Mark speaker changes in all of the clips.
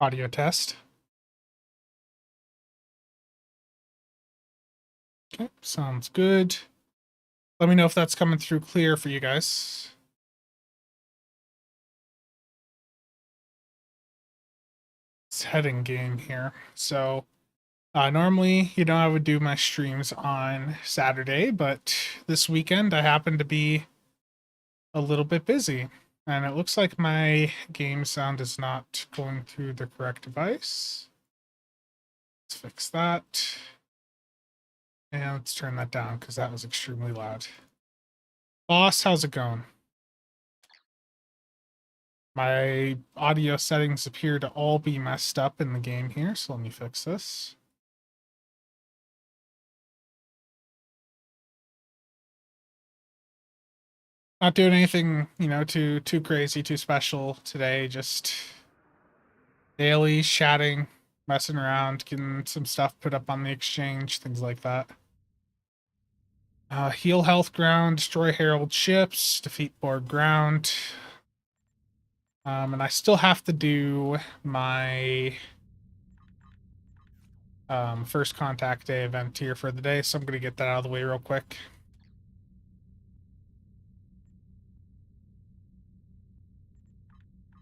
Speaker 1: Audio test. Okay, sounds good. Let me know if that's coming through clear for you guys. It's heading game here. So normally, I would do my streams on Saturday, but this weekend I happen to be a little bit busy. And it looks like my game sound is not going through the correct device. Let's fix that. And let's turn that down because that was extremely loud. Boss, how's it going? My audio settings appear to all be messed up in the game here, so let me fix this. Not doing anything, too crazy, too special today. Just daily chatting, messing around, getting some stuff put up on the exchange, things like that. Heal health ground, destroy herald ships, defeat board ground. And I still have to do my first contact day event here for the day, so I'm gonna get that out of the way real quick.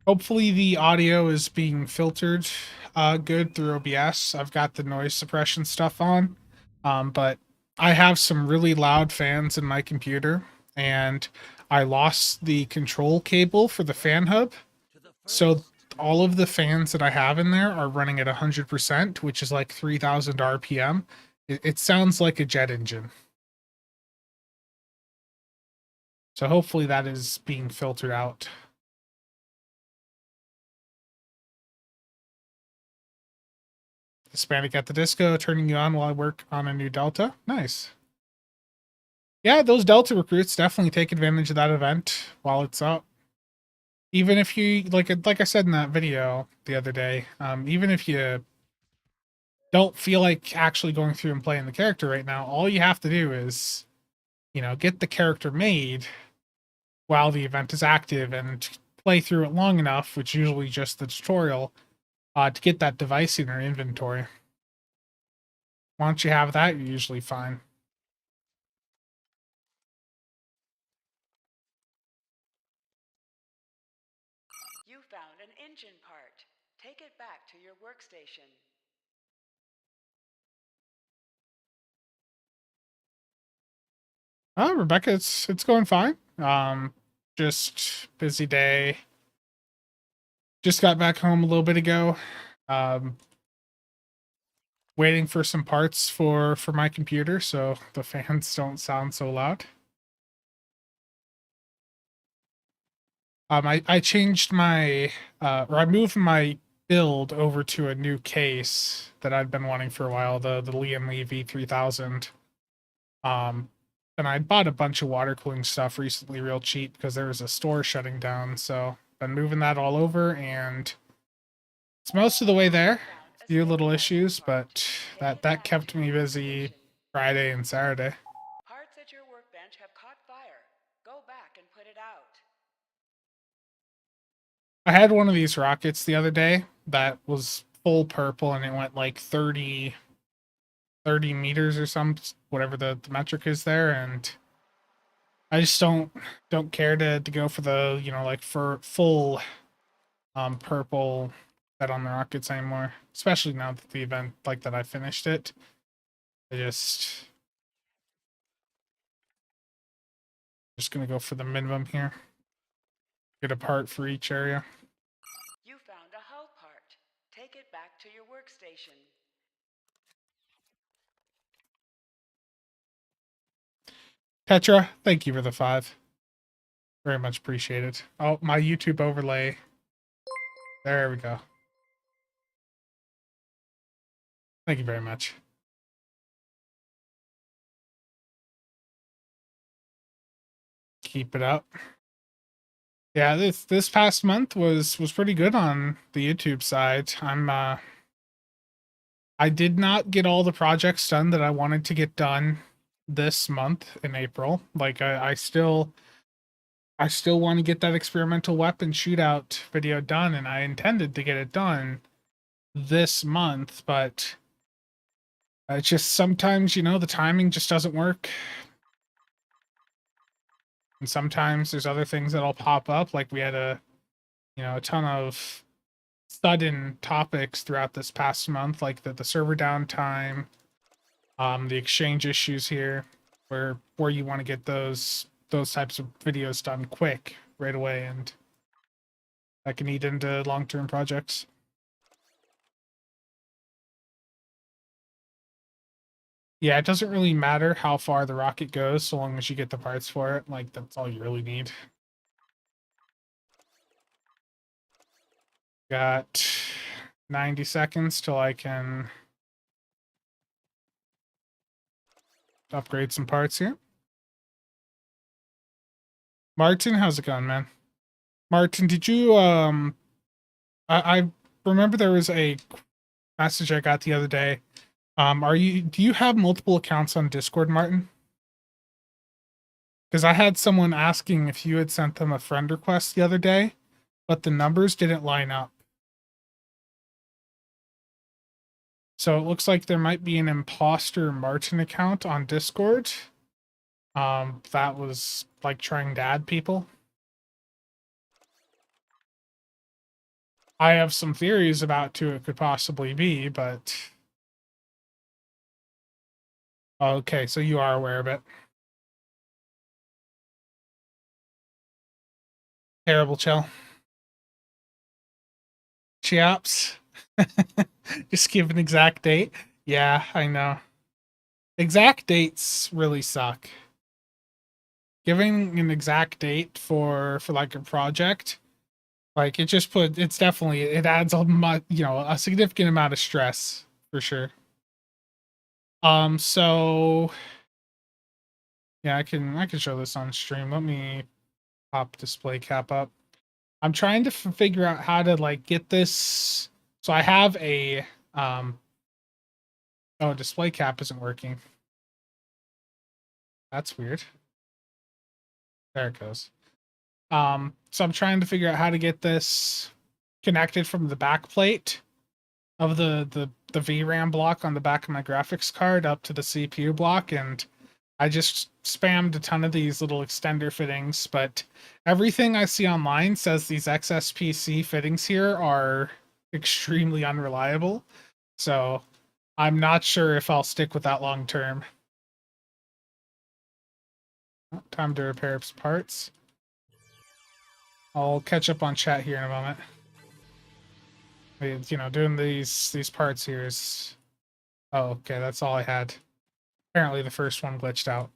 Speaker 1: Hopefully the audio is being filtered good through OBS. I've got the noise suppression stuff on, but I have some really loud fans in my computer, and I lost the control cable for the fan hub. So all of the fans that I have in there are running at 100%, which is like 3,000 RPM. It sounds like a jet engine. So hopefully that is being filtered out. Hispanic at the Disco, turning you on while I work on a new Delta. Nice. Yeah, those Delta recruits definitely take advantage of that event while it's up. Even if you like I said in that video the other day, even if you don't feel like actually going through and playing the character right now, all you have to do is, get the character made while the event is active and play through it long enough, which is usually just the tutorial, to get that device in your inventory. Once you have that, you're usually fine.
Speaker 2: You found an engine part. Take it back to your workstation.
Speaker 1: Rebecca, it's going fine. Just busy day. Just got back home a little bit ago. Um, waiting for some parts for my computer so the fans don't sound so loud. I changed my or I moved my build over to a new case that I'd been wanting for a while, the Liam Lee V3000. Um, and I bought a bunch of water cooling stuff recently real cheap because there was a store shutting down, so been moving that all over, and it's most of the way there. A few little issues, but that kept me busy Friday and Saturday.
Speaker 2: Parts at your workbench have caught fire. Go back and put it out.
Speaker 1: I had one of these rockets the other day that was full purple and it went like 30 meters or some whatever the metric is there, and I just don't care to go for the, like for full purple set on the rockets anymore, especially now that the event like that I finished it. I just gonna go for the minimum here. Get a part for each area.
Speaker 2: You found a hull part. Take it back to your workstation.
Speaker 1: Petra, thank you for the 5. Very much appreciated. Oh, my YouTube overlay. There we go. Thank you very much. Keep it up. Yeah, this past month was pretty good on the YouTube side. I did not get all the projects done that I wanted to get done this month in April. Like I still want to get that experimental weapon shootout video done, and I intended to get it done this month, but it's just sometimes, the timing just doesn't work. And sometimes there's other things that'll pop up. Like we had a ton of sudden topics throughout this past month, like the server downtime, the exchange issues here, where you want to get those types of videos done quick right away, and that can eat into long-term projects. Yeah, it doesn't really matter how far the rocket goes so long as you get the parts for it. Like, that's all you really need. Got 90 seconds till I can upgrade some parts here. Martin, how's it going, man? Martin, did you I remember there was a message I got the other day. Do you have multiple accounts on Discord, Martin? Because I had someone asking if you had sent them a friend request the other day, but the numbers didn't line up. So it looks like there might be an imposter Martin account on Discord. That was like trying to add people. I have some theories about who it could possibly be, but okay, so you are aware of it. Terrible chill. Chaps. Just give an exact date. Yeah, I know. Exact dates really suck. Giving an exact date for like a project, like it adds a significant amount of stress for sure. So yeah, I can show this on stream. Let me pop display cap up. I'm trying to figure out how to like get this. So I have a oh, display cap isn't working. That's weird. There it goes. So I'm trying to figure out how to get this connected from the back plate of the VRAM block on the back of my graphics card up to the CPU block, and I just spammed a ton of these little extender fittings, but everything I see online says these XSPC fittings here are extremely unreliable. So I'm not sure if I'll stick with that long term. Time to repair some parts. I'll catch up on chat here in a moment. Doing these parts here is... Oh, okay, that's all I had. Apparently the first one glitched out.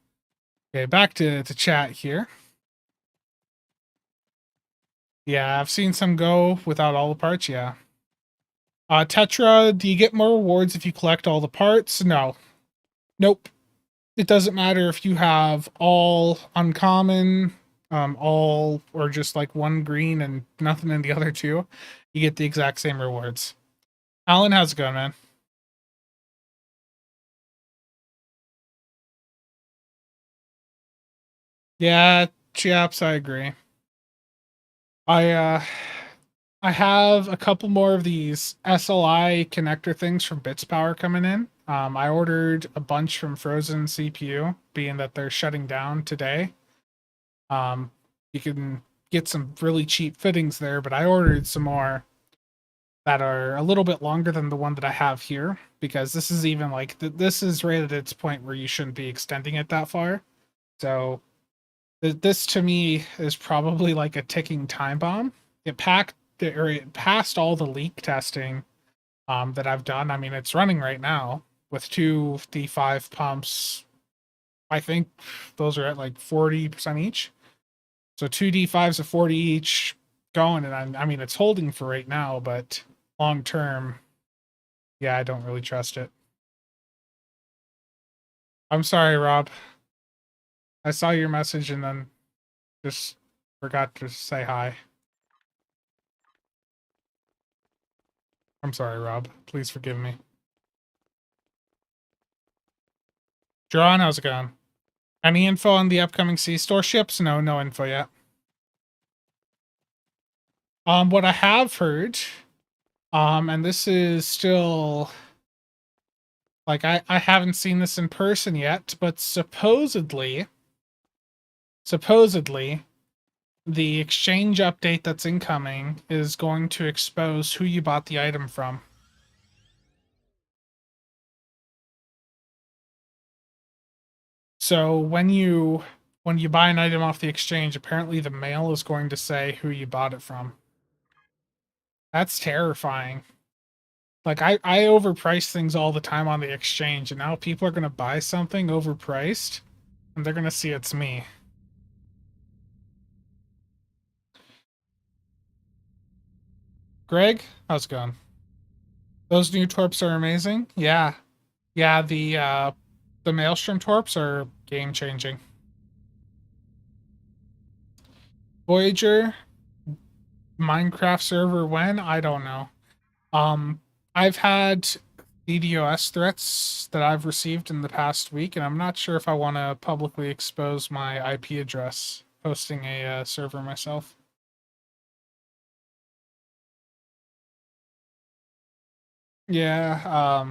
Speaker 1: Okay, back to chat here. Yeah, I've seen some go without all the parts, yeah. Tetra, do you get more rewards if you collect all the parts? No. Nope. It doesn't matter if you have all uncommon, all, or just like one green and nothing in the other two. You get the exact same rewards. Alan, how's it going, man? Yeah, chaps, I agree. I I have a couple more of these SLI connector things from Bits Power coming in. I ordered a bunch from Frozen CPU, being that they're shutting down today. You can get some really cheap fittings there, but I ordered some more that are a little bit longer than the one that I have here, because this is even like this is right at its point where you shouldn't be extending it that far. So this to me is probably like a ticking time bomb. It passed all the leak testing that I've done. I mean, it's running right now with two D5 pumps. I think those are at like 40% each. So two D5s of 40 each going, and I mean it's holding for right now, but long term, yeah, I don't really trust it. I'm sorry, Rob. I saw your message and then just forgot to say hi. I'm sorry, Rob. Please forgive me. John, how's it going? Any info on the upcoming C-Store ships? No info yet. What I have heard And this is still like I haven't seen this in person yet, but supposedly the exchange update that's incoming is going to expose who you bought the item from. So when you buy an item off the exchange, apparently the mail is going to say who you bought it from. That's terrifying. Like I overprice things all the time on the exchange, and now people are gonna buy something overpriced, and they're gonna see it's me. Greg, how's it going? Those new torps are amazing. Yeah, yeah. The Maelstrom torps are game changing. Voyager Minecraft server when? I don't know. I've had DDoS threats that I've received in the past week, and I'm not sure if I want to publicly expose my IP address hosting a server myself. Yeah,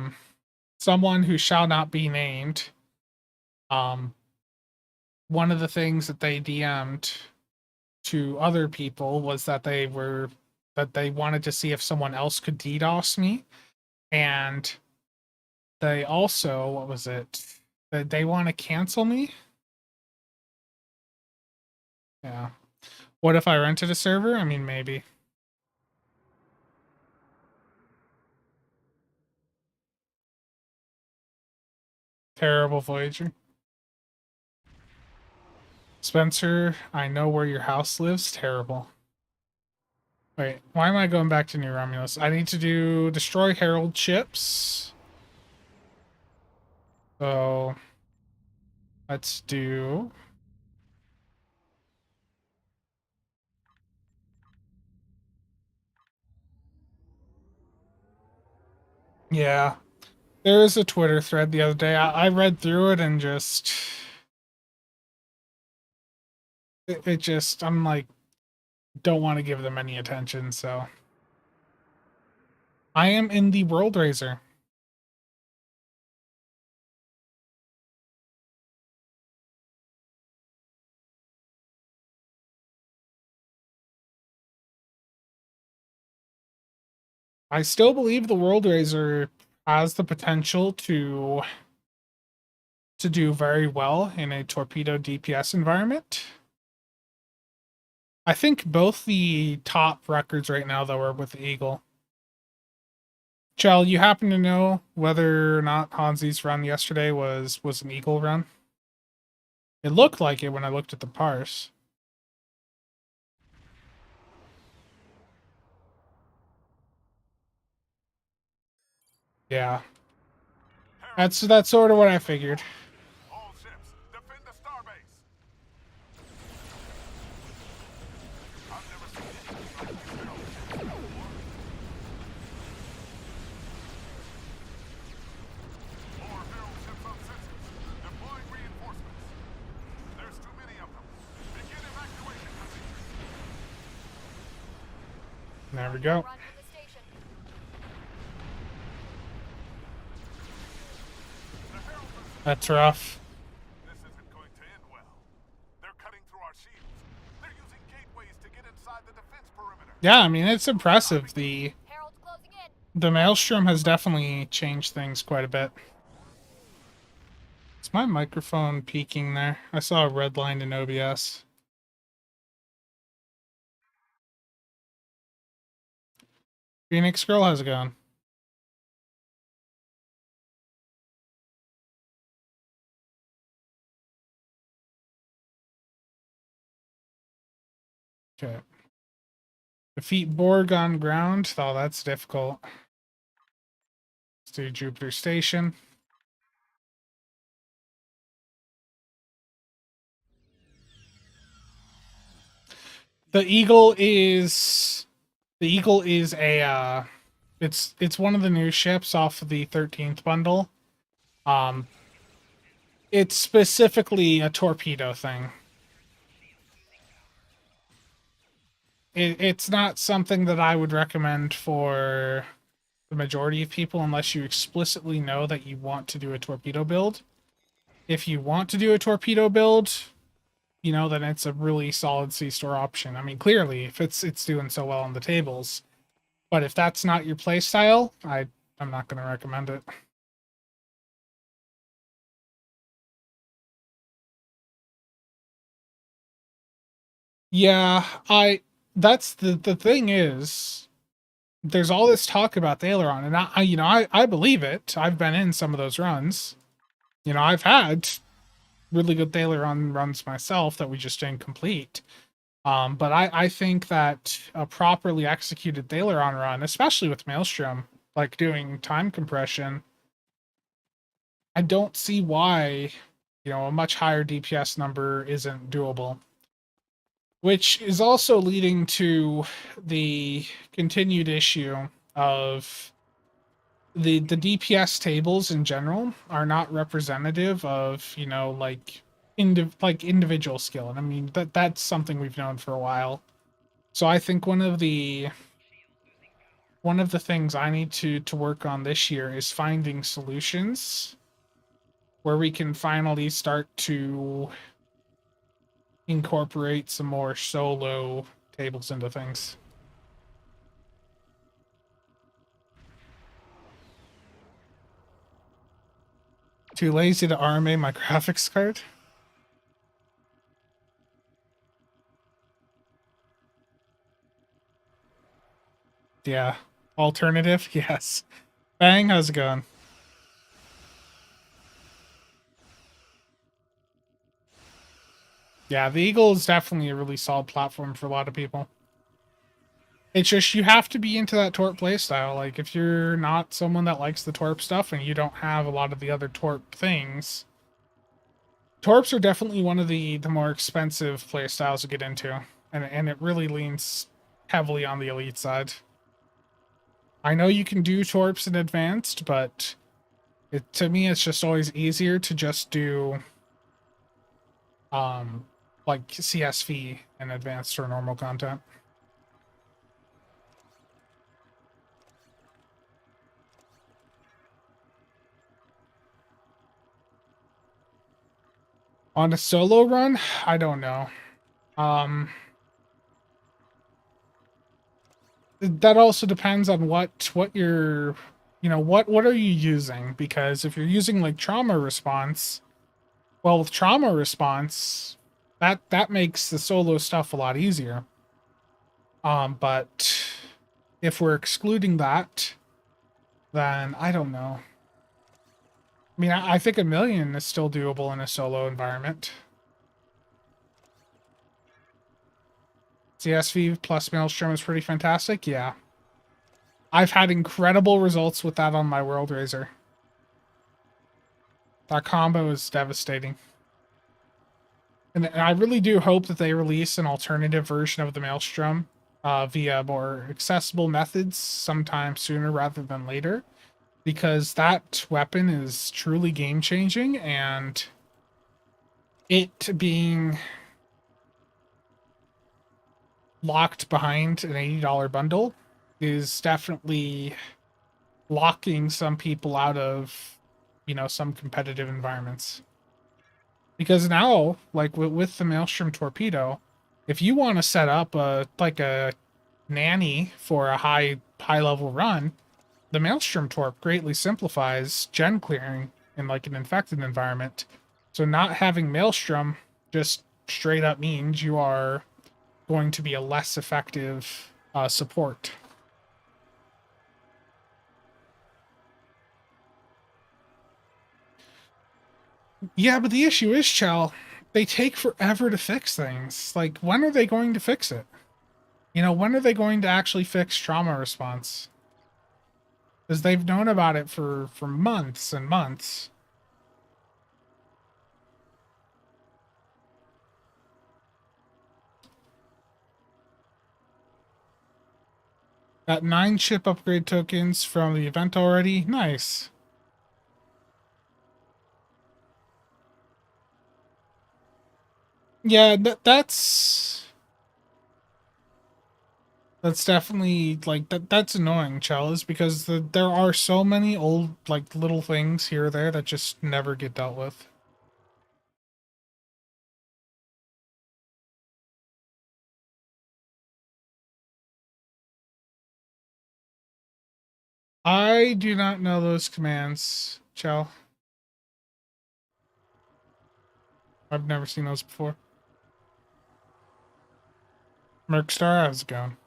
Speaker 1: someone who shall not be named. Um, one of the things that they DM'd to other people was that they wanted to see if someone else could DDoS me, and they also, what was it? That they want to cancel me. Yeah. What if I rented a server? I mean, maybe. Terrible Voyager. Spencer, I know where your house lives. Terrible. Wait, why am I going back to New Romulus? I need to do destroy Herald ships. So let's do. Yeah. There is a Twitter thread the other day. I read through it and just. It just. I'm like, don't want to give them any attention, so. I am in the World Raiser. I still believe the World Raiser has the potential to do very well in a torpedo DPS environment. I think both the top records right now, though, are with Eagle. Chell, you happen to know whether or not Hansi's run yesterday was an Eagle run? It looked like it when I looked at the parse. Yeah. That's sort of what I figured.
Speaker 3: All ships, defend the starbase. I've never seen anything like these Herald ships before. More Herald ships on sensors. Deploying reinforcements. There's too many of them. Begin evacuation procedures.
Speaker 1: There we go. That's rough.
Speaker 3: This isn't going to end well. They're cutting through our shields. They're using gateways to get inside the defense perimeter.
Speaker 1: Yeah, I mean, it's impressive. The Maelstrom has definitely changed things quite a bit. Is my microphone peaking there? I saw a red line in OBS. Phoenix Girl, how's it going? Okay. Defeat Borg on ground. Oh, that's difficult. Let's do Jupiter Station. The Eagle is a it's one of the new ships off of the 13th bundle. Um it's specifically a torpedo thing. it's not something that I would recommend for the majority of people unless you explicitly know that you want to do a torpedo build. If you want to do a torpedo build, then it's a really solid C-store option. I mean, clearly, if it's doing so well on the tables. But if that's not your play style, I'm not going to recommend it. Yeah, that's the thing is, there's all this talk about Aileron, and I believe it. I've been in some of those runs. I've had really good Aileron runs myself that we just didn't complete. But I think that a properly executed Aileron run, especially with Maelstrom, like doing time compression, I don't see why, a much higher DPS number isn't doable. Which is also leading to the continued issue of the DPS tables in general are not representative of, like individual skill. And I mean that's something we've known for a while. So I think one of the things I need to work on this year is finding solutions where we can finally start to incorporate some more solo tables into things. Too lazy to RMA my graphics card? Yeah. Alternative? Yes. Bang, how's it going? Yeah, the Eagle is definitely a really solid platform for a lot of people. It's just you have to be into that Torp playstyle. Like, if you're not someone that likes the Torp stuff and you don't have a lot of the other Torp things, Torps are definitely one of the more expensive playstyles to get into. And it really leans heavily on the elite side. I know you can do Torps in advanced, but to me it's just always easier to just do like CSV in advanced or normal content. On a solo run, I don't know. That also depends on what you're, what are you using? Because if you're using like trauma response, well, with trauma response, that makes the solo stuff a lot easier. But if we're excluding that, then I don't know. I mean, I think 1,000,000 is still doable in a solo environment. CSV plus Maelstrom is pretty fantastic. Yeah. I've had incredible results with that on my World Razor. That combo is devastating. And I really do hope that they release an alternative version of the Maelstrom via more accessible methods sometime sooner rather than later. Because that weapon is truly game changing, and it being locked behind an $80 bundle is definitely locking some people out of, some competitive environments. Because now, like with the Maelstrom Torpedo, if you want to set up a nanny for a high level run, the Maelstrom Torp greatly simplifies gen clearing in like an infected environment. So not having Maelstrom just straight up means you are going to be a less effective support. Yeah, but the issue is, Chell, they take forever to fix things. Like, when are they going to fix it? When are they going to actually fix trauma response? Because they've known about it for months and months. Got 9 ship upgrade tokens from the event already. Nice. Yeah, that's That's definitely like that's annoying, Chalice, because there are so many old like little things here or there that just never get dealt with. I do not know those commands, Chal. I've never seen those before. Merkstar, how's it going?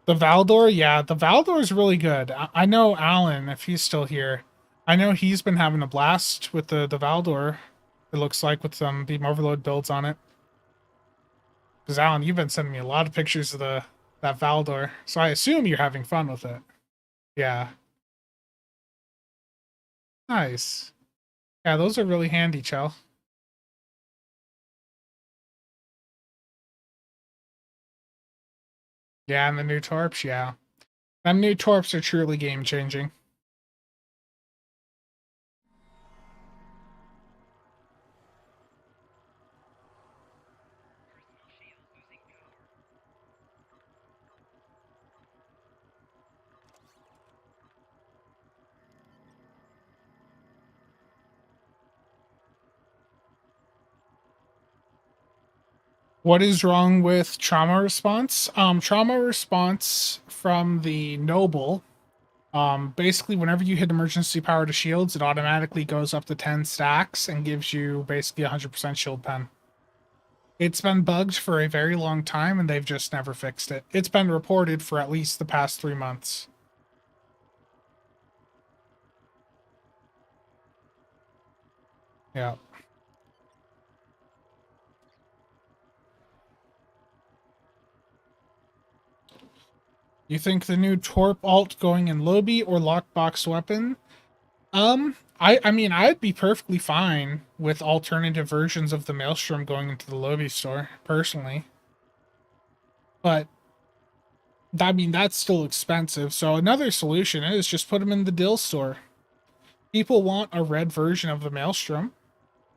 Speaker 1: The Valdor, yeah, the Valdor is really good. I know Alan, if he's still here. I know he's been having a blast with the Valdor. It looks like with some Beam Overload builds on it. Because Alan, you've been sending me a lot of pictures of the that Valdor, so I assume you're having fun with it. Yeah, nice. Yeah, those are really handy, Chell. Yeah, and the new torps, yeah. Them new torps are truly game changing. What is wrong with trauma response? Trauma response from the noble. Basically, whenever you hit emergency power to shields, it automatically goes up to 10 stacks and gives you basically 100% shield pen. It's been bugged for a very long time and they've just never fixed it. It's been reported for at least the past 3 months. Yeah. You think the new Torp alt going in Lobby or lockbox weapon? I mean, I'd be perfectly fine with alternative versions of the Maelstrom going into the Lobby store, personally. But I mean, that's still expensive. So another solution is just put them in the Dill store. People want a red version of the Maelstrom.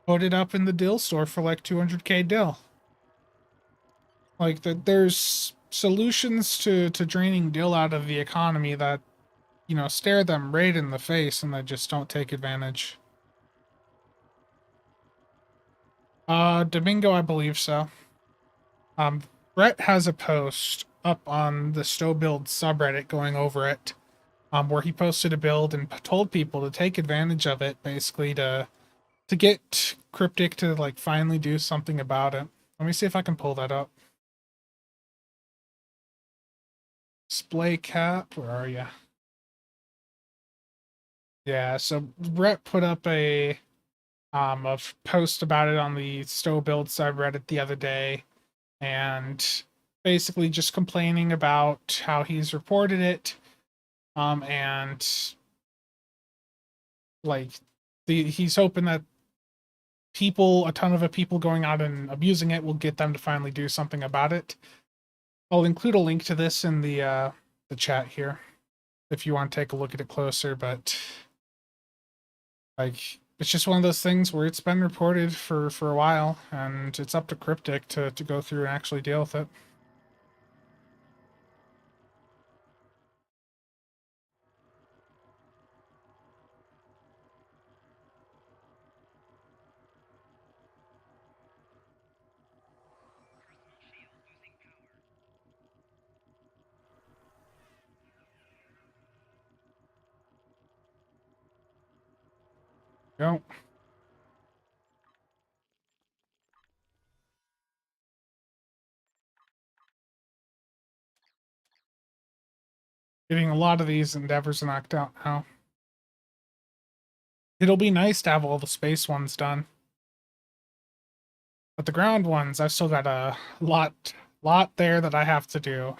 Speaker 1: Put it up in the Dill store for like 200k Dill. Like there's solutions to draining Dill out of the economy that stare them right in the face and they just don't take advantage. Domingo, I believe so. Brett has a post up on the Stow Build subreddit going over it, where he posted a build and told people to take advantage of it, basically to get Cryptic to like finally do something about it. Let me see if I can pull that up. Splay cap, where are you? Yeah, so Brett put up a post about it on the Stow Build subreddit the other day, and basically just complaining about how he's reported it, and like he's hoping that a ton of people going out and abusing it will get them to finally do something about it. I'll include a link to this in the chat here if you want to take a look at it closer, but like it's just one of those things where it's been reported for a while and it's up to Cryptic to go through and actually deal with it. Go. Getting a lot of these endeavors knocked out now. It'll be nice to have all the space ones done. But the ground ones, I've still got a lot there that I have to do.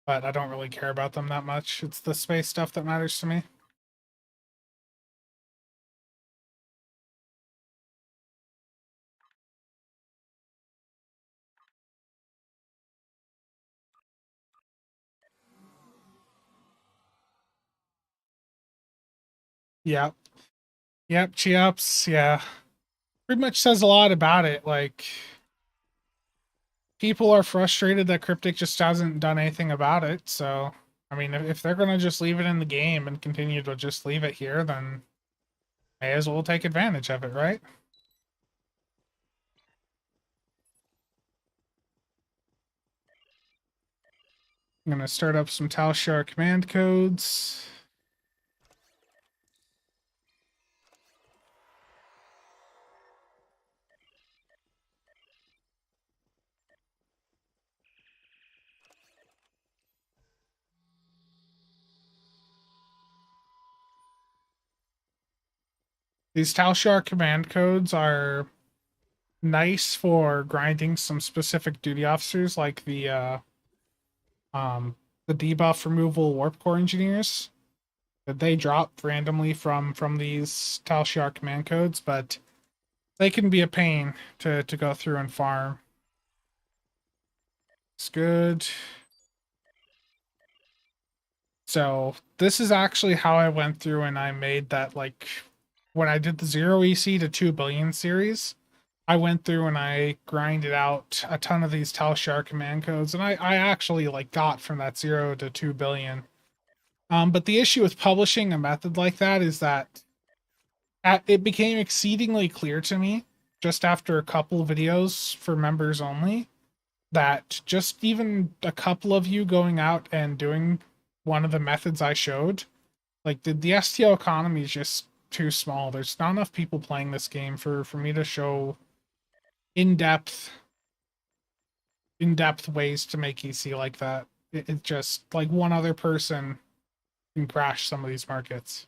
Speaker 1: But I don't really care about them that much. It's the space stuff that matters to me. Yep. Yep, Cheops, yeah. pretty much says a lot about it. Like, people are frustrated that Cryptic just hasn't done anything about it. So, I mean, if they're gonna just leave it in the game and continue to just leave it here, then may as well take advantage of it, right? I'm gonna start up some Talshar command codes. These Talshar command codes are nice for grinding some specific duty officers, like um the debuff removal warp core engineers that they drop randomly from these Talshar command codes, but they can be a pain to go through and farm. It's good. So this is actually how I went through and I made that, like, when I did the 0 EC to 2 billion series, I went through and I grinded out a ton of these Talshar command codes, and I actually like got from that 0 to 2 billion. But the issue with publishing a method like that is that it became exceedingly clear to me just after a couple of videos for members only that just even a couple of you going out and doing one of the methods I showed, like the STO economy is just too small. There's not enough people playing this game for me to show in-depth in-depth ways to make EC like that. It just, like, one other person can crash some of these markets.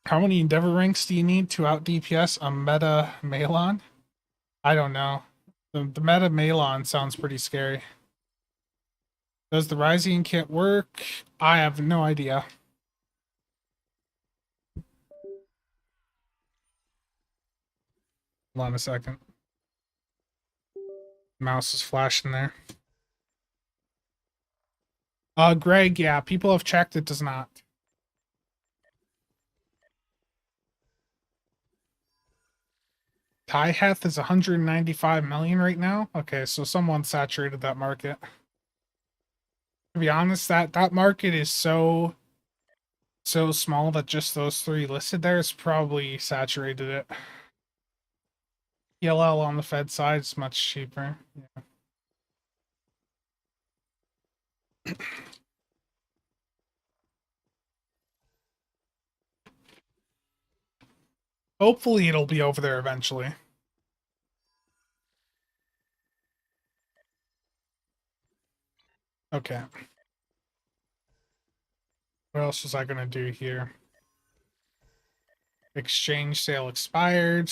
Speaker 1: How many Endeavor ranks do you need to out DPS a meta Malon? I don't know. The meta Malon sounds pretty scary. Does the Rising kit work? I have no idea. Hold on a second. Mouse is flashing there. Greg, yeah, people have checked, it does not. Tyheth is 195 million right now. Okay, so someone saturated that market. To be honest, that market is so small that just those three listed there is probably saturated it. ELL on the Fed side is much cheaper. Yeah. Hopefully it'll be over there eventually. Okay. What else was I gonna do here? Exchange sale expired.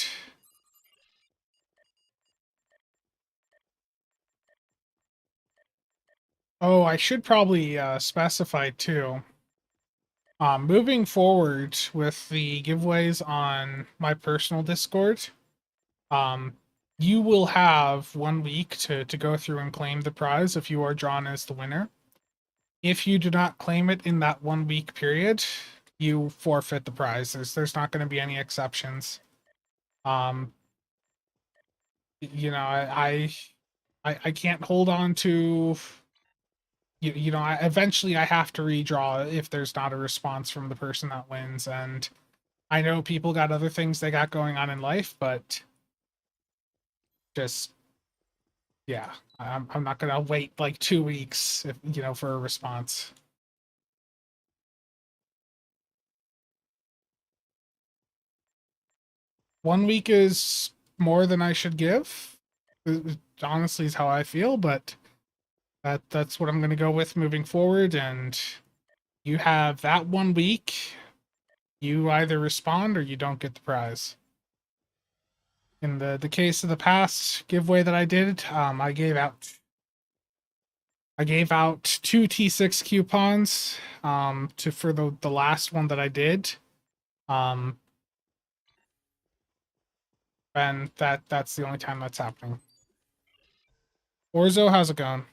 Speaker 1: Oh, I should probably specify too. Moving forward with the giveaways on my personal Discord, um, you will have 1 week to go through and claim the prize if you are drawn as the winner. If you do not claim it in that 1 week period, you forfeit the prize. There's not going to be any exceptions. Um, you know, I can't hold on to eventually I have to redraw if there's not a response from the person that wins. And I know people got other things they got going on in life, but just, yeah, I'm not gonna wait like 2 weeks for a response. 1 week is more than I should give. Honestly, is how I feel, but that's what I'm gonna go with moving forward. And you have that 1 week. You either respond or you don't get the prize. In the case of the past giveaway that I did, I gave out 2 T6 coupons to for the last one that I did. Um and that's the only time that's happening. Orzo, how's it going?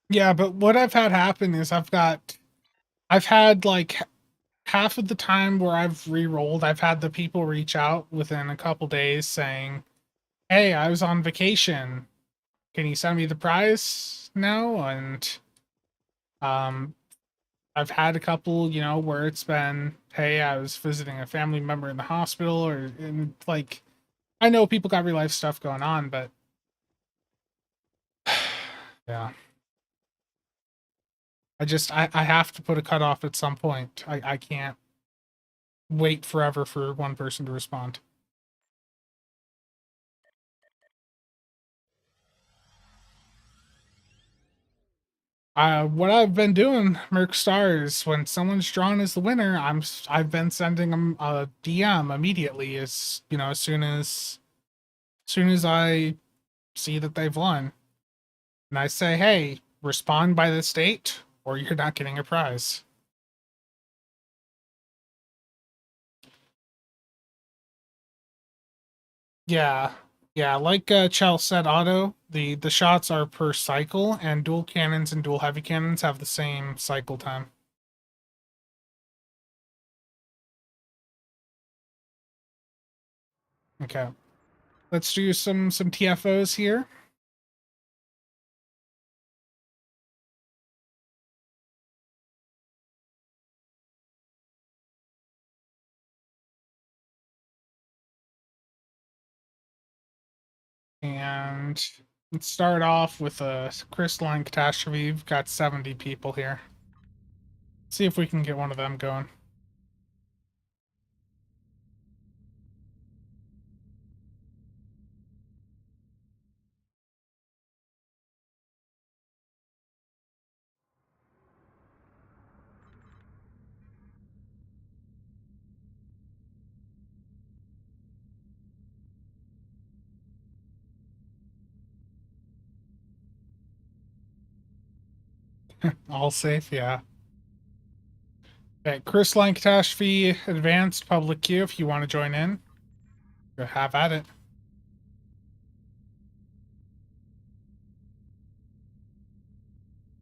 Speaker 1: Yeah, but what I've had happen is I've had like half of the time where I've re-rolled, I've had the people reach out within a couple days saying, "Hey, I was on vacation. Can you send me the prize now?" And um I've had a couple, where it's been, "Hey, I was visiting a family member in the hospital," and like I know people got real life stuff going on, but yeah. I have to put a cutoff at some point. I can't wait forever for one person to respond. What I've been doing, Merc Star, is when someone's drawn as the winner, I've been sending them a DM immediately, as soon as I see that they've won, and I say, "Hey, respond by this date, or you're not getting a prize." Yeah, yeah. Like Chell said, Otto, the shots are per cycle, and dual cannons and dual heavy cannons have the same cycle time. Okay, let's do some TFOs here. And let's start off with a crystalline catastrophe. We've got 70 people here. See if we can get one of them going. All safe, yeah. Okay, crystalline catastrophe, advanced public queue. If you want to join in, go have at it.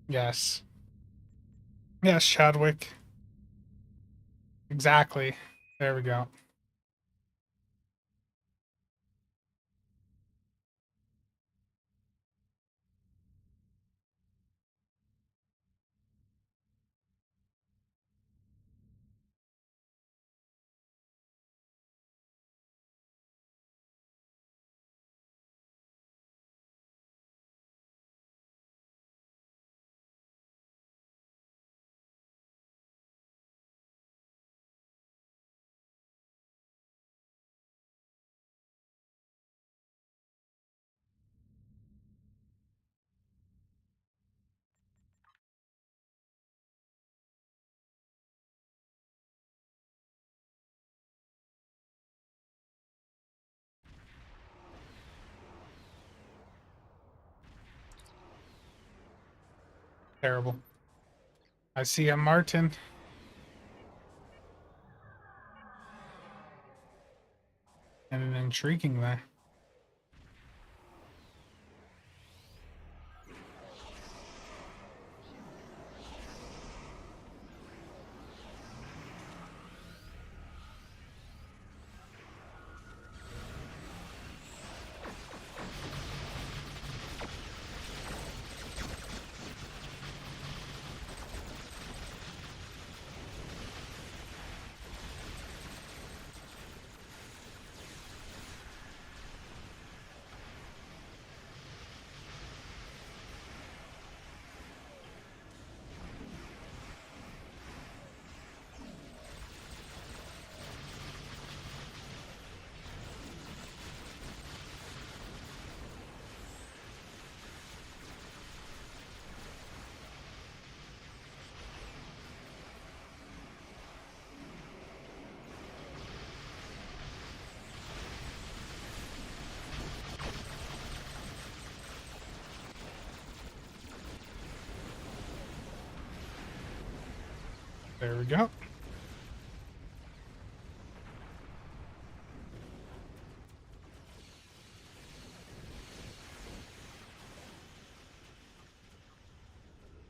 Speaker 1: Yes. Yes, Chadwick. Exactly. There we go. Terrible. I see a Martin. And an intriguing there. There we go.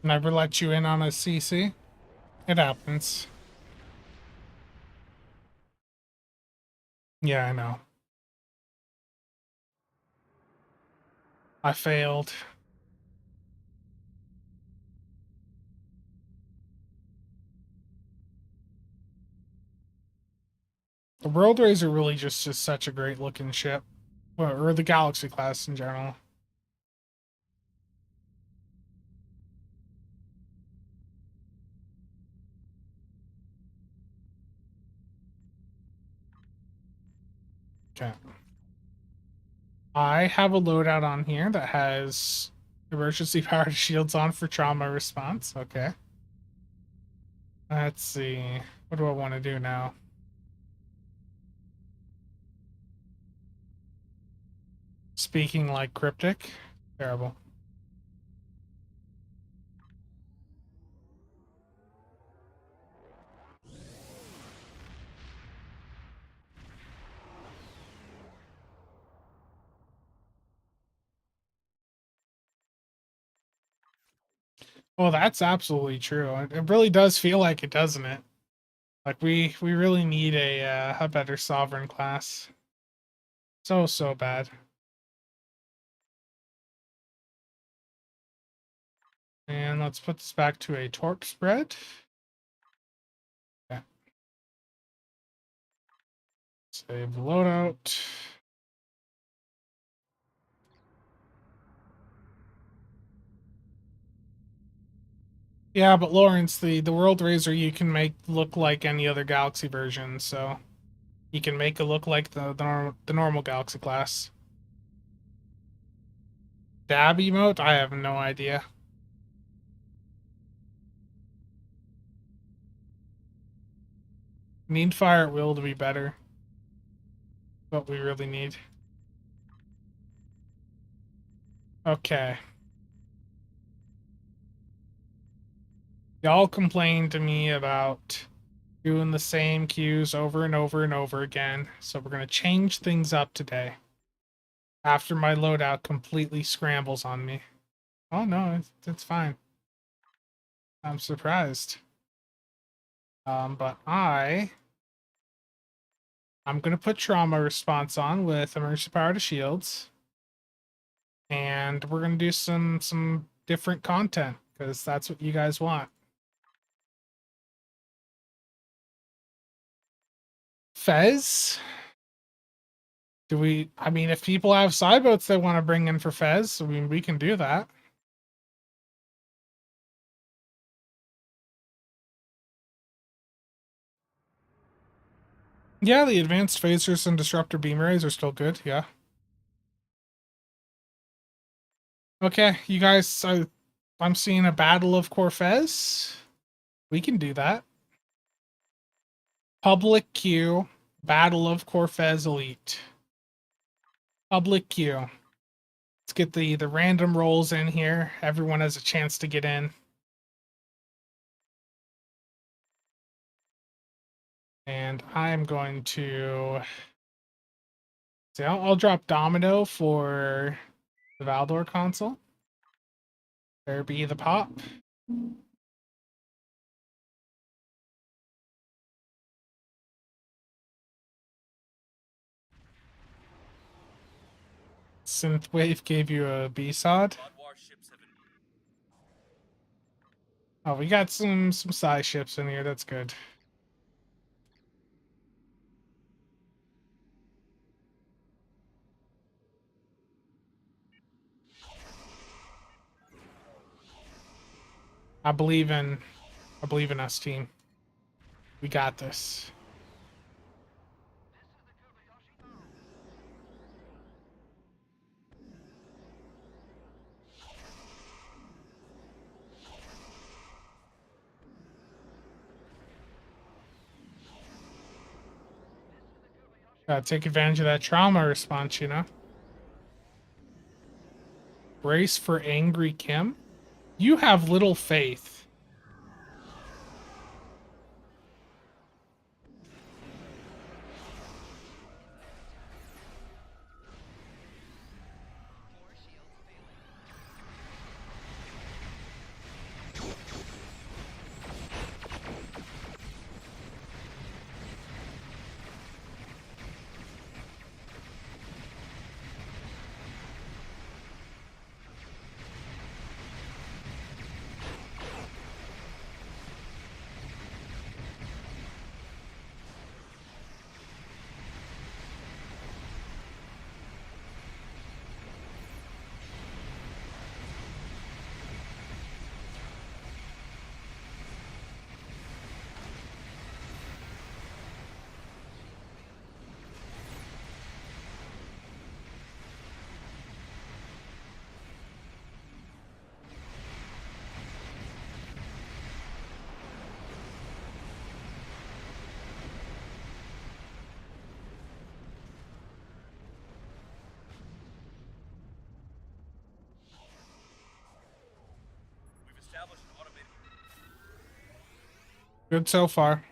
Speaker 1: Never let you in on a CC. It happens. Yeah, I know. I failed. The World Rays are really just such a great looking ship. Well, or the Galaxy class in general. Okay. I have a loadout on here that has emergency powered shields on for trauma response. Okay. Let's see. What do I want to do now? Speaking like cryptic. Terrible. Well, that's absolutely true. It really does feel like it, doesn't it? Like we really need a better sovereign class. So bad. And let's put this back to a torque spread. Yeah. Save the loadout. Yeah, but Lawrence, the World Razor you can make look like any other Galaxy version, so you can make it look like the normal Galaxy class. Dab emote? I have no idea. Need fire at will to be better. What we really need. Okay. Y'all complained to me about doing the same cues over and over and over again, so we're gonna change things up today. After my loadout completely scrambles on me. Oh no, it's fine. I'm surprised. But I'm gonna put trauma response on with emergency power to shields, and we're gonna do some different content because that's what you guys want. Fez? Do we? I mean, if people have side boats they want to bring in for Fez, I mean, we can do that. Yeah, the advanced phasers and disruptor beam rays are still good. Yeah. Okay, you guys. I'm seeing a battle of Corfez. We can do that. Public queue, battle of Corfez Elite. Public queue. Let's get the random rolls in here. Everyone has a chance to get in. And I'm going to see. I'll drop Domino for the Valdor console. There be the pop. Synthwave gave you a B-Sod. Oh, we got some size ships in here. That's good. I believe in us, team. We got this. Gotta take advantage of that trauma response, you know? Brace for Angry Kim? You have little faith. Good so far.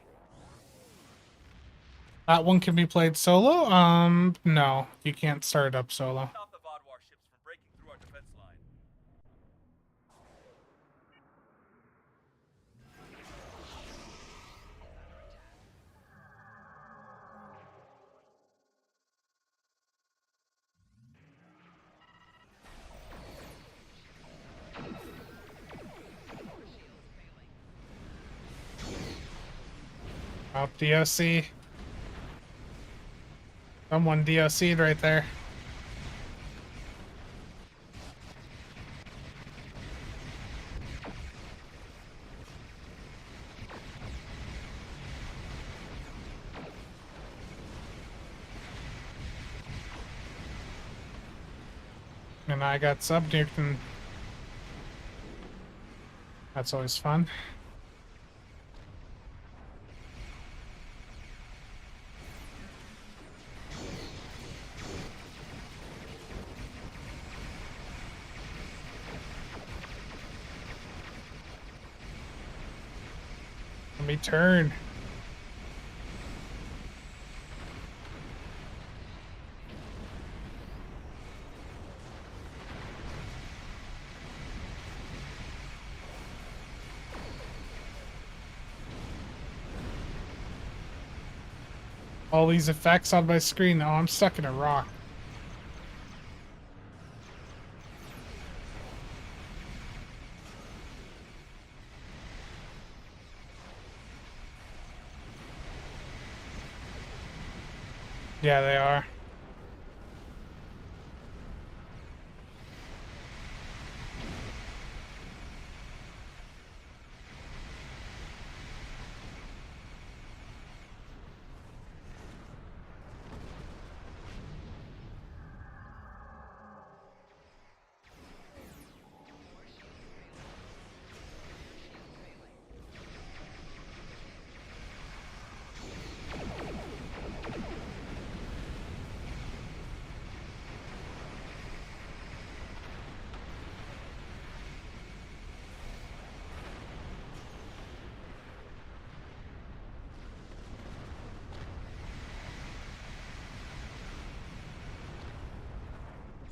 Speaker 1: That one can be played solo? No. You can't start it up solo.
Speaker 4: Stop the VOD warships from breaking through our defense line.
Speaker 1: Oh, DOC. Someone DOC'd right there. And I got sub-nuked, and that's always fun. Let me turn. All these effects on my screen. Oh, I'm stuck in a rock. Yeah, they are.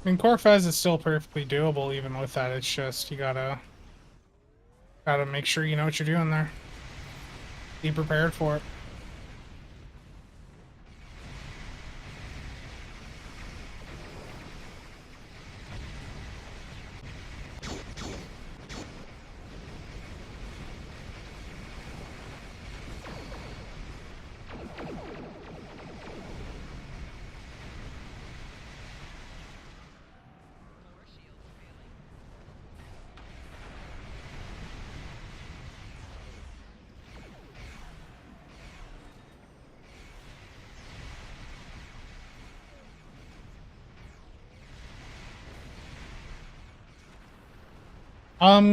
Speaker 1: I mean, Corfez is still perfectly doable even with that. It's just you gotta make sure you know what you're doing there. Be prepared for it.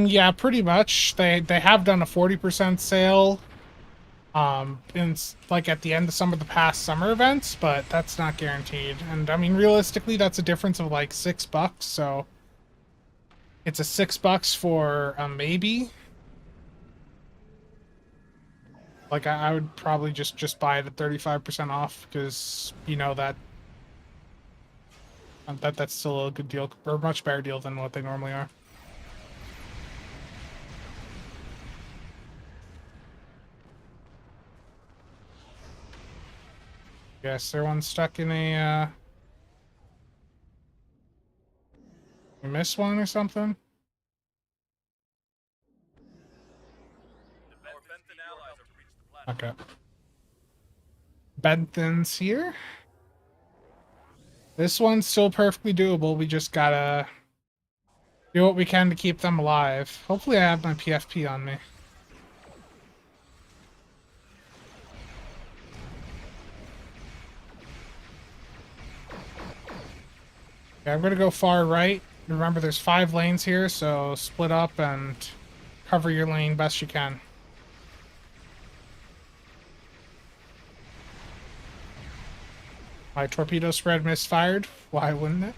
Speaker 1: Yeah, pretty much. They have done a 40% sale. Like at the end of some of the past summer events, but that's not guaranteed. And I mean, realistically, that's a difference of like $6. So it's a $6 for a maybe. Like I would probably just buy it at 35% off because you know that's still a good deal or a much better deal than what they normally are. Yes, everyone's stuck in a you missed one or something?
Speaker 4: Our Benton allies have reached the
Speaker 1: Okay.
Speaker 4: platform.
Speaker 1: Benthen's here. This one's still perfectly doable. We just gotta do what we can to keep them alive. Hopefully I have my PFP on me. Okay, I'm gonna go far right. Remember, there's 5 lanes here, so split up and cover your lane best you can. My torpedo spread misfired. Why wouldn't it?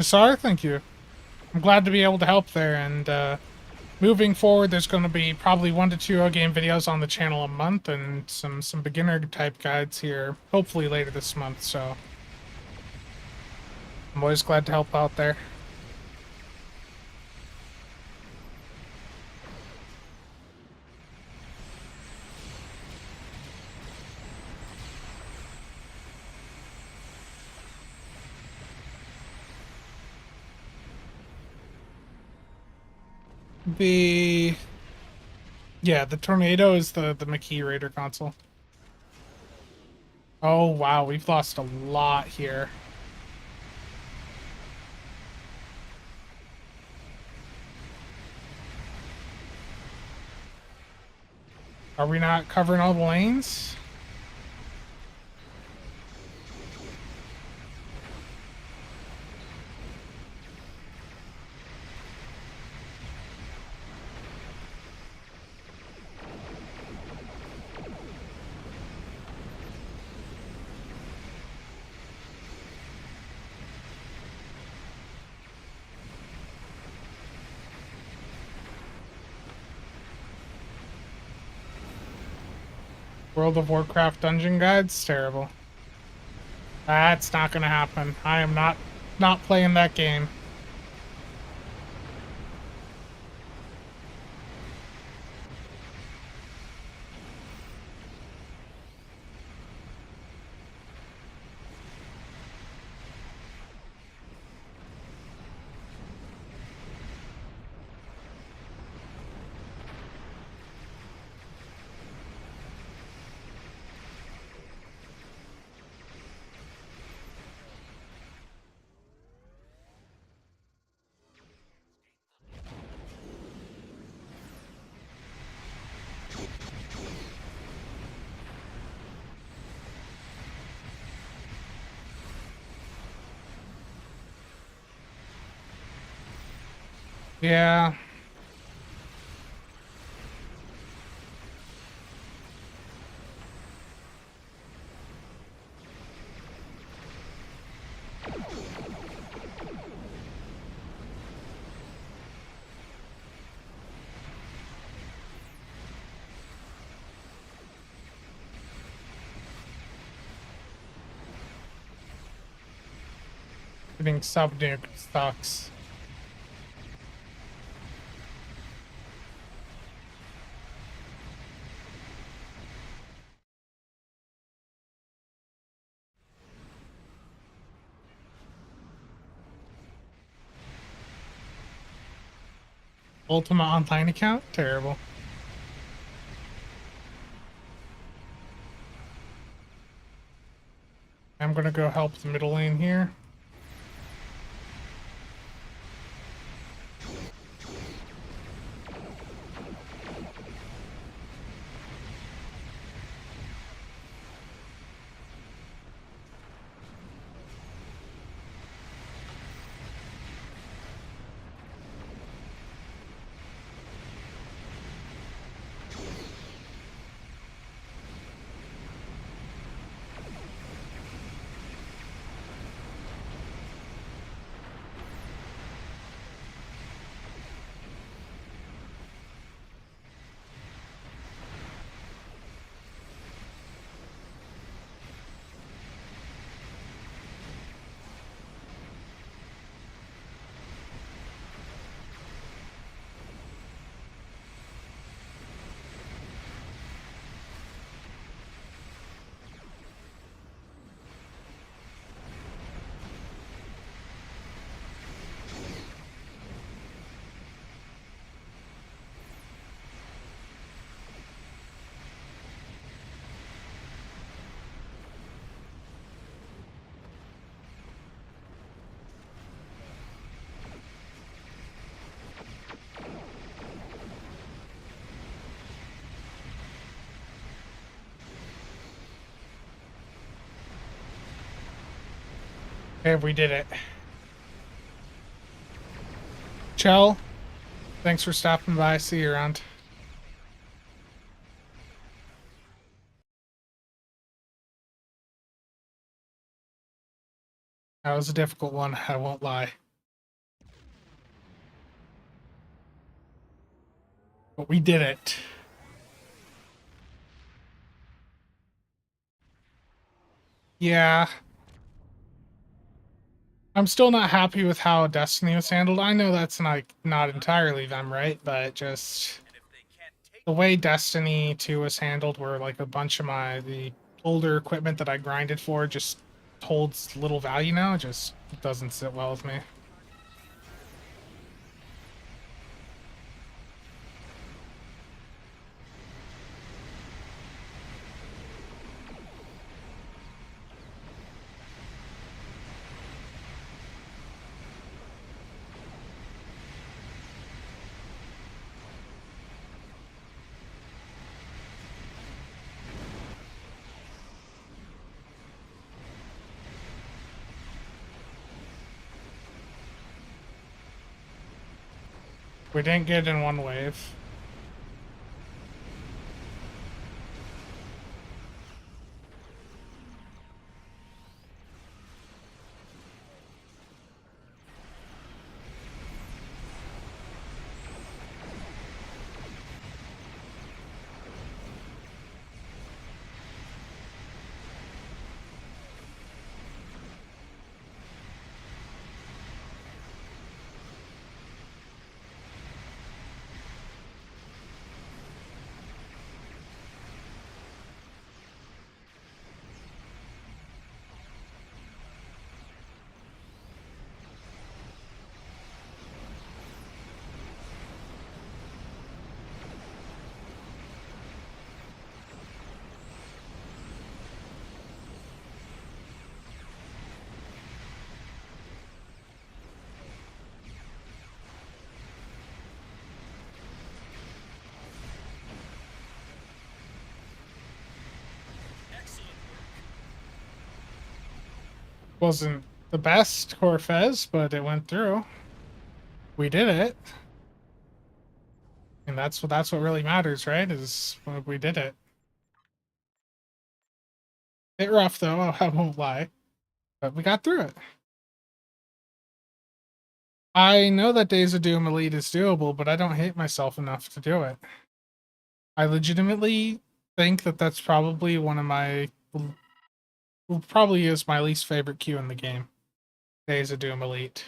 Speaker 1: Jasar, thank you. I'm glad to be able to help there, and moving forward, there's going to be probably 1 to 2 game videos on the channel a month, and some beginner type guides here, hopefully later this month. So I'm always glad to help out there. The tornado is the McKee Raider console. Oh wow, we've lost a lot here. Are we not covering all the lanes? World of Warcraft dungeon guides? Terrible. That's not gonna happen. I am not playing that game. Yeah. Getting sub-nuked sucks. Ultima Online account? Terrible. I'm gonna go help the middle lane here. Okay, we did it. Chell, thanks for stopping by. See you around. That was a difficult one, I won't lie. But we did it. Yeah. I'm still not happy with how Destiny was handled. I know that's not entirely them, right? But just
Speaker 4: And if they can't take
Speaker 1: the way Destiny 2 was handled, where like a bunch of the older equipment that I grinded for just holds little value now, just doesn't sit well with me. We didn't get it in one wave. Wasn't the best Corfez, but it went through. We did it. And that's what really matters, right? Is we did it. Bit rough though, I won't lie. But we got through it. I know that Days of Doom Elite is doable, but I don't hate myself enough to do it. I legitimately think that that's probably one of my probably is my least favorite queue in the game. Days of Doom Elite.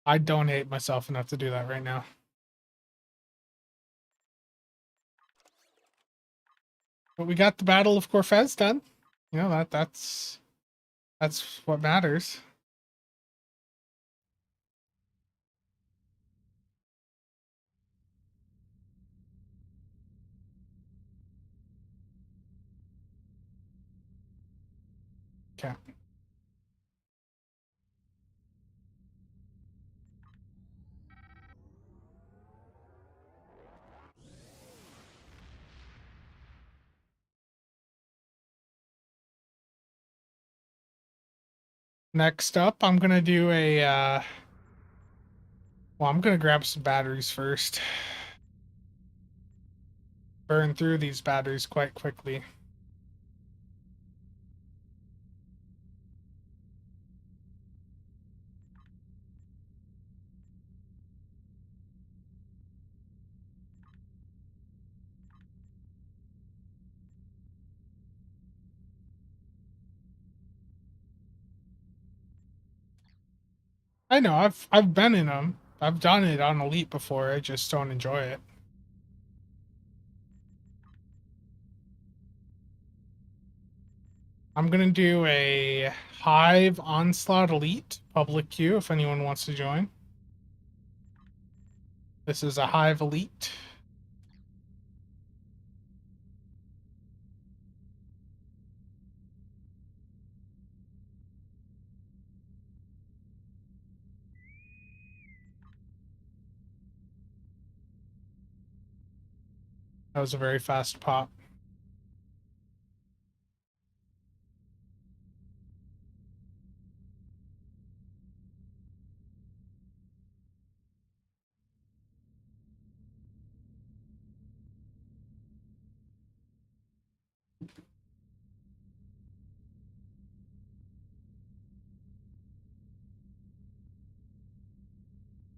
Speaker 1: I don't hate myself enough to do that right now. But we got the Battle of Corfez done. You know that's what matters. Okay. Next up, I'm gonna do a well, I'm gonna grab some batteries first. Burn through these batteries quite quickly. I know, I've been in them. I've done it on Elite before. I just don't enjoy it. I'm gonna do a Hive Onslaught Elite public queue if anyone wants to join. This is a Hive Elite. That was a very fast pop.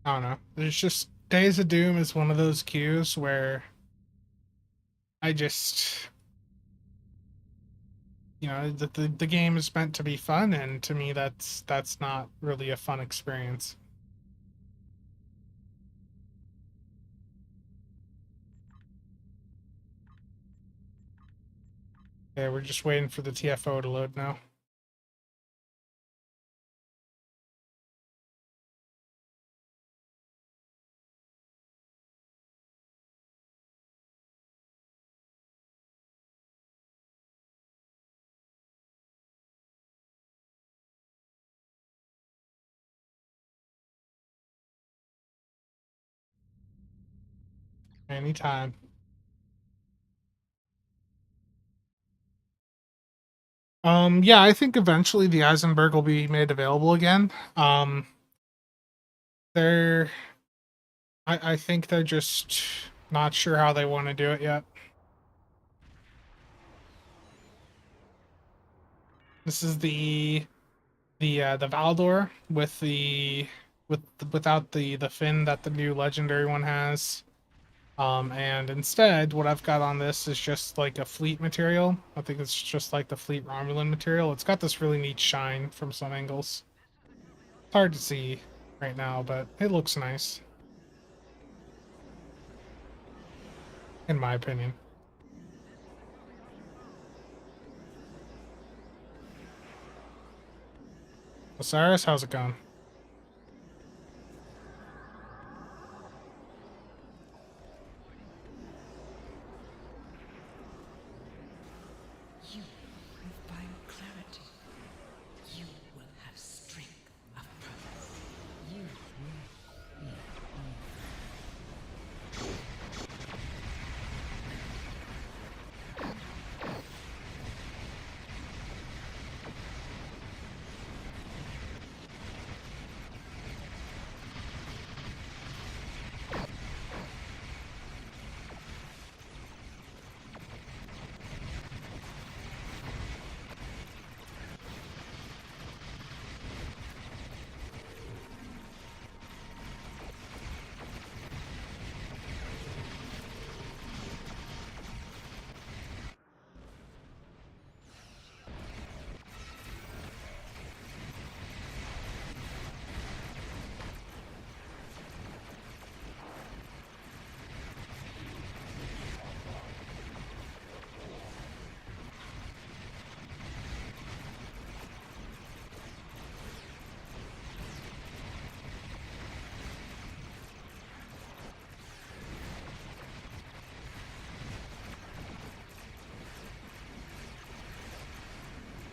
Speaker 1: I don't know. There's just Days of Doom is one of those queues where I just, the game is meant to be fun, and to me that's not really a fun experience. Okay, we're just waiting for the TFO to load now. Anytime. Yeah, I think eventually the Eisenberg will be made available again. They're I think they're just not sure how they want to do it yet. This is the Valdor with without the fin that the new legendary one has. And instead, what I've got on this is just like a fleet material. I think it's just like the fleet Romulan material. It's got this really neat shine from some angles. It's hard to see right now, but it looks nice, in my opinion. Osiris, how's it going?
Speaker 5: You will find clarity. You will have strength of purpose. You will be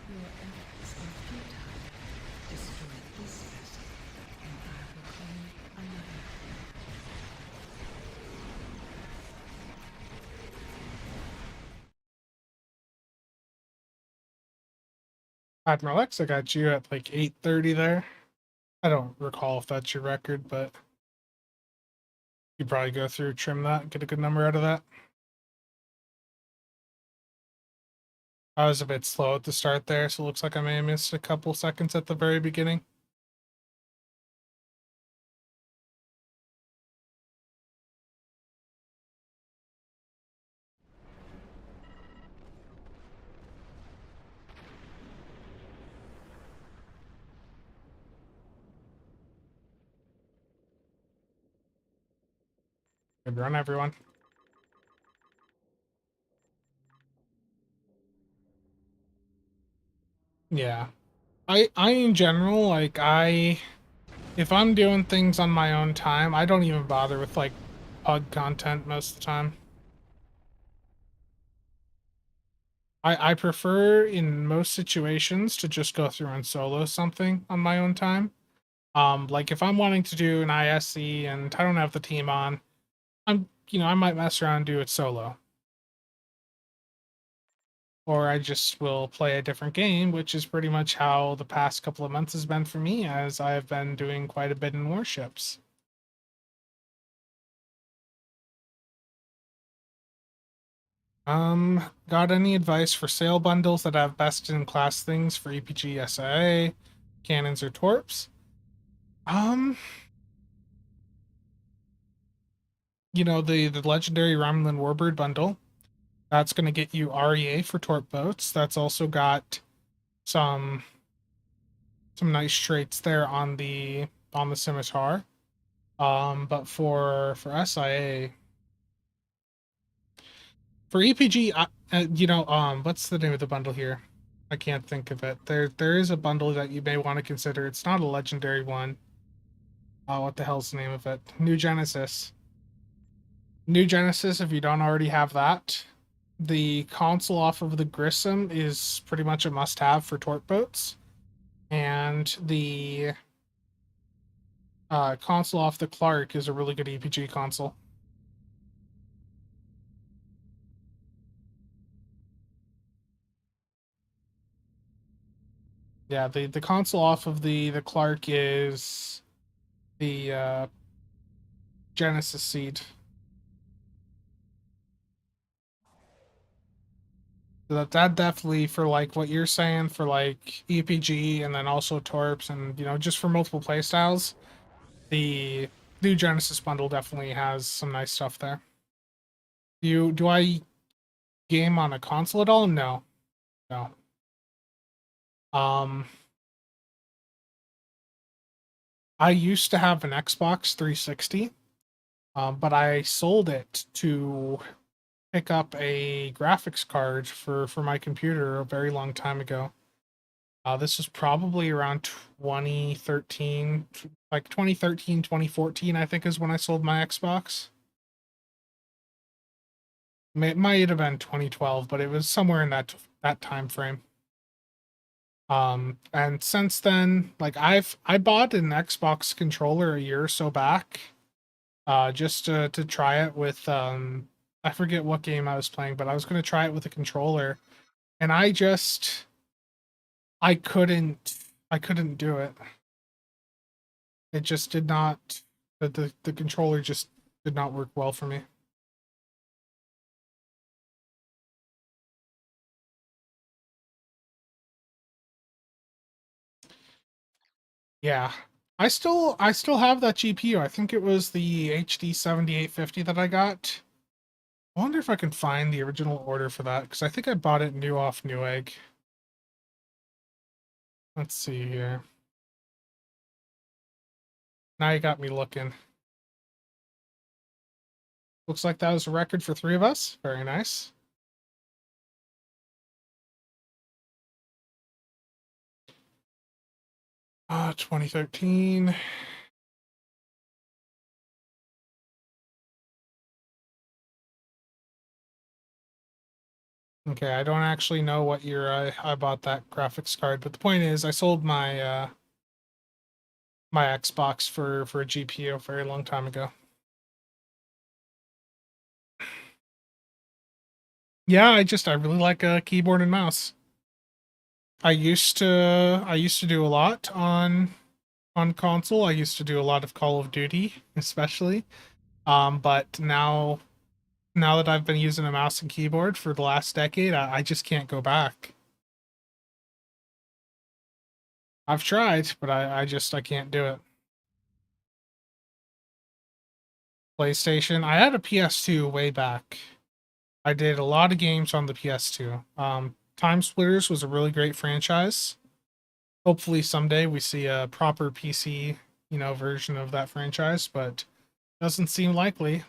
Speaker 5: Your efforts are futile. Destroy this vessel, and I will claim another.
Speaker 1: Admiral X, I got you at like 8:30 there. I don't recall if that's your record, but you probably go through, trim that, get a good number out of that. I was a bit slow at the start there, so it looks like I may have missed a couple seconds at the very beginning. Good run, everyone. Yeah. I in general, like, if I'm doing things on my own time, I don't even bother with, like, pug content most of the time. I prefer, in most situations, to just go through and solo something on my own time. Like, if I'm wanting to do an ISC and I don't have the team on, I might mess around and do it solo. Or I just will play a different game, which is pretty much how the past couple of months has been for me, as I have been doing quite a bit in warships. Got any advice for sale bundles that have best in class things for EPG SIA, cannons or torps? Um, the legendary Ramelin Warbird bundle. That's going to get you REA for torp boats. That's also got some nice traits there on the scimitar. But for SIA, for EPG, what's the name of the bundle here? I can't think of it. There is a bundle that you may want to consider. It's not a legendary one. What the hell's the name of it? New Genesis. New Genesis, if you don't already have that. The console off of the Grissom is pretty much a must-have for torp boats. And the console off the Clark is a really good EPG console. Yeah, the console off of the Clark is the Genesis seed. So that definitely, for like what you're saying, for like EPG and then also torps and just for multiple playstyles, the new Genesis bundle definitely has some nice stuff there. Do I game on a console at all? No. No. Um I used to have an Xbox 360, but I sold it to pick up a graphics card for my computer a very long time ago. This was probably around 2013, like 2013, 2014, I think is when I sold my Xbox. It might have been 2012, but it was somewhere in that time frame. And since then, like I bought an Xbox controller a year or so back, just to try it with I forget what game I was playing, but I was gonna try it with a controller, and I couldn't do it. It just did not the controller just did not work well for me. Yeah. I still have that GPU. I think it was the HD 7850 that I got. I wonder if I can find the original order for that, because I think I bought it new off Newegg. Let's see here. Now you got me looking. Looks like that was a record for 3 of us. Very nice. Ah, 2013. Okay, I don't actually know what year I bought that graphics card, but the point is I sold my Xbox for a GPU a very long time ago. Yeah, I really like a keyboard and mouse. I used to do a lot on console. I used to do a lot of Call of Duty, especially. But now that I've been using a mouse and keyboard for the last decade, I just can't go back. I've tried, but I can't do it. PlayStation. I had a PS2 way back. I did a lot of games on the PS2. Time Splitters was a really great franchise. Hopefully someday we see a proper PC, version of that franchise, but doesn't seem likely.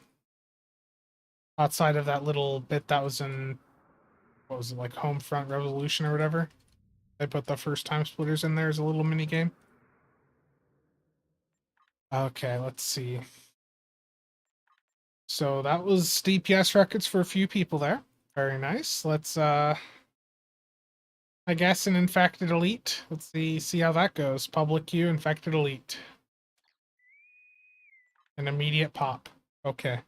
Speaker 1: Outside of that little bit that was in, what was it, like Homefront Revolution or whatever. They put the first Time Splitters in there as a little mini game. Okay, let's see. So that was DPS records for a few people there. Very nice. Let's I guess an infected elite. Let's see how that goes. Public queue, infected elite. An immediate pop. Okay.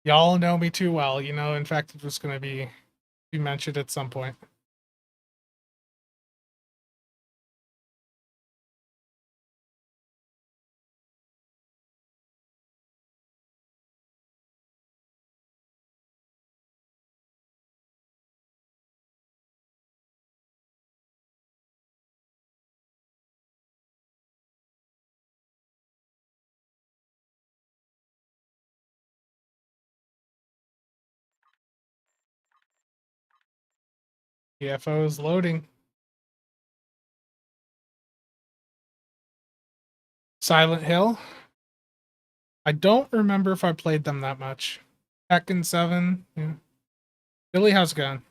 Speaker 1: Y'all know me too well. Infected was gonna be mentioned at some point. TFOs loading. Silent Hill. I don't remember if I played them that much. Tekken 7. Yeah. Billy, how's it going?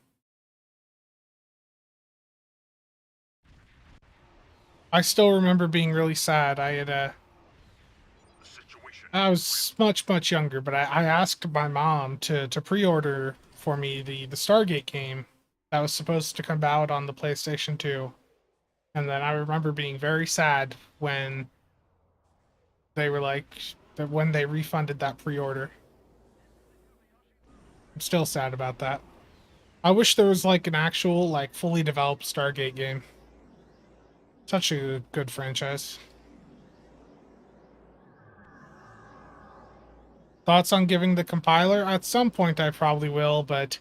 Speaker 1: I still remember being really sad. I was much younger, but I asked my mom to pre-order for me the Stargate game that was supposed to come out on the PlayStation 2. And then I remember being very sad when they were like that when they refunded that pre-order. I'm still sad about that. I wish there was like an actual like fully developed Stargate game. Such a good franchise. Thoughts on giving the compiler? At some point I probably will, but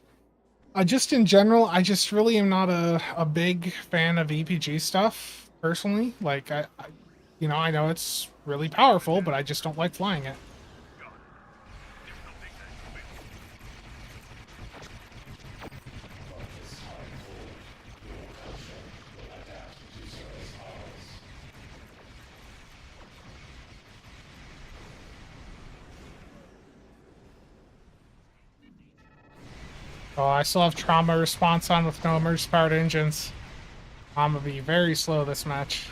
Speaker 1: just in general, I just really am not a big fan of EPG stuff, personally. Like, I know it's really powerful, but I just don't like flying it. Oh, I still have trauma response on with no emergency powered engines. I'm gonna be very slow this match.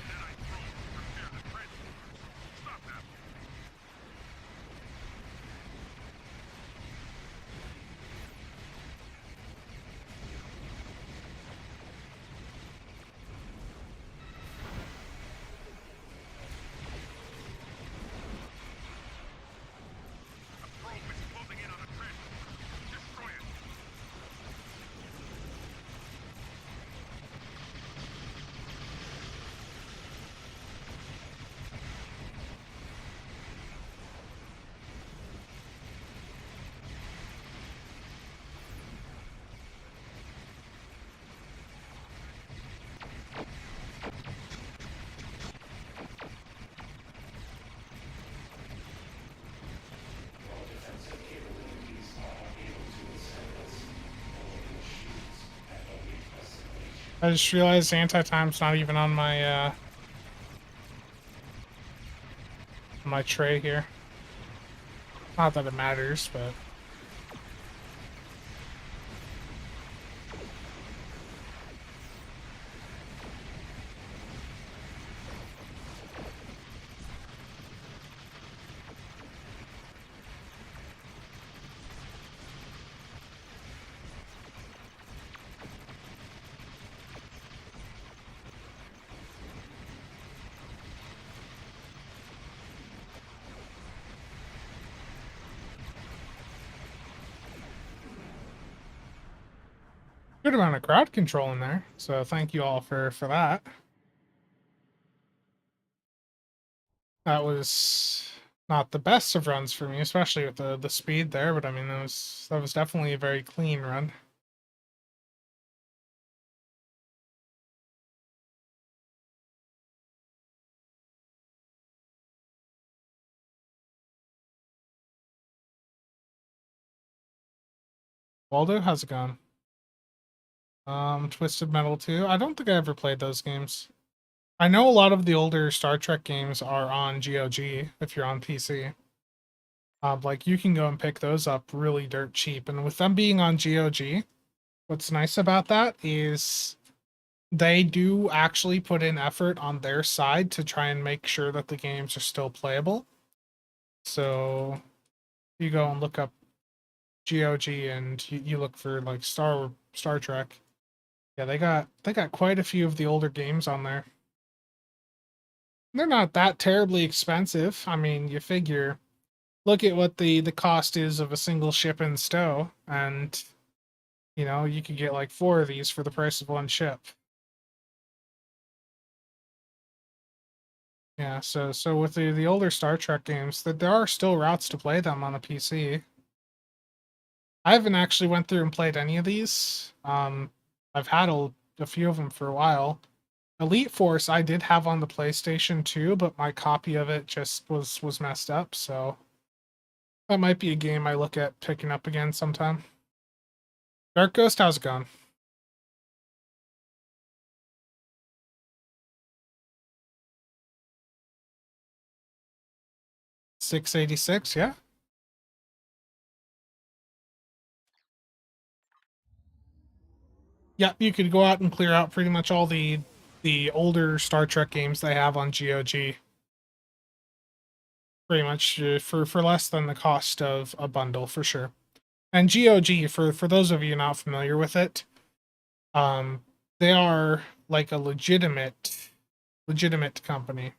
Speaker 1: I just realized anti-time's not even on my tray here. Not that it matters, but good amount of crowd control in there. So thank you all for that. That was not the best of runs for me, especially with the speed there, but I mean that was definitely a very clean run. Waldo, how's it going? Twisted Metal 2. I don't think I ever played those games. I know a lot of the older Star Trek games are on GOG if you're on PC. Like you can go and pick those up really dirt cheap. And with them being on GOG, what's nice about that is they do actually put in effort on their side to try and make sure that the games are still playable. So you go and look up GOG and you look for like Star Trek. Yeah, they got quite a few of the older games on there. They're not that terribly expensive. I mean, you figure look at what the cost is of a single ship in stow, and you could get like 4 of these for the price of one ship. Yeah, so with the older Star Trek games, that there are still routes to play them on a PC. I haven't actually went through and played any of these. I've had a few of them for a while. Elite Force I did have on the PlayStation 2, but my copy of it just was messed up, so that might be a game I look at picking up again sometime. Dark Ghost, how's it going? 686, yeah. Yeah, you could go out and clear out pretty much all the older Star Trek games they have on GOG. Pretty much for less than the cost of a bundle for sure. And GOG, for those of you not familiar with it, they are like a legitimate company.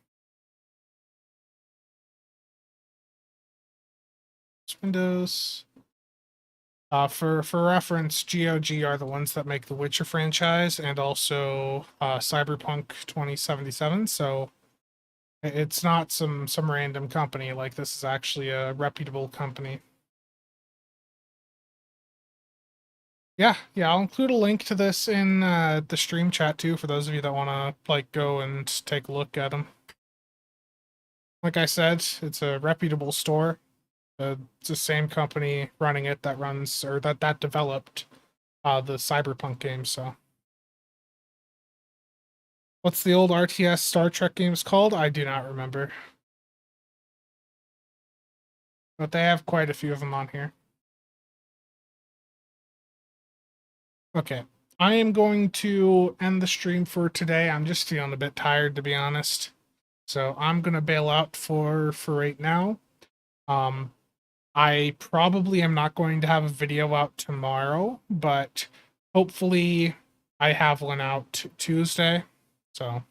Speaker 1: Windows. For reference, GOG are the ones that make the Witcher franchise and also Cyberpunk 2077. So it's not some random company. Like, this is actually a reputable company. Yeah, I'll include a link to this in the stream chat too for those of you that want to like go and take a look at them. Like I said, it's a reputable store. It's the same company running it that runs or that developed the Cyberpunk game. So, what's the old RTS Star Trek games called? I do not remember, but they have quite a few of them on here. Okay, I am going to end the stream for today. I'm just feeling a bit tired, to be honest. So I'm gonna bail out for right now. I probably am not going to have a video out tomorrow, but hopefully I have one out Tuesday. So,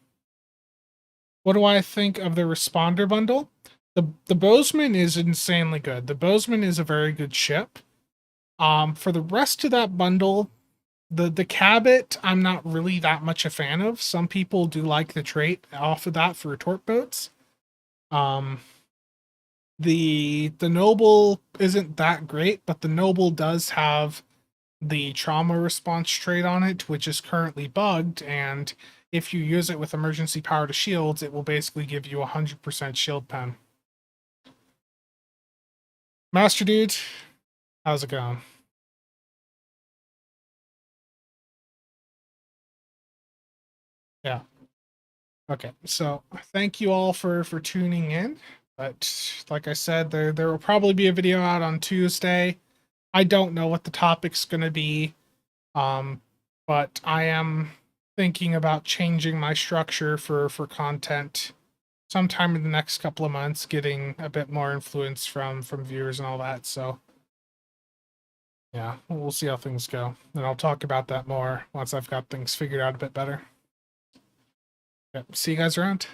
Speaker 1: what do I think of the responder bundle? The Bozeman is insanely good. The Bozeman is a very good ship. For the rest of that bundle, the Cabot, I'm not really that much a fan of. Some people do like the trait off of that for torp boats. The Noble isn't that great, but the Noble does have the trauma response trait on it, which is currently bugged, and if you use it with emergency power to shields, it will basically give you 100% shield pen. Master Dude, how's it going? Yeah. Okay, so thank you all for tuning in. But like I said, there will probably be a video out on Tuesday. I don't know what the topic's going to be, but I am thinking about changing my structure for content sometime in the next couple of months, getting a bit more influence from viewers and all that. So yeah, we'll see how things go, and I'll talk about that more once I've got things figured out a bit better. Yep, see you guys around.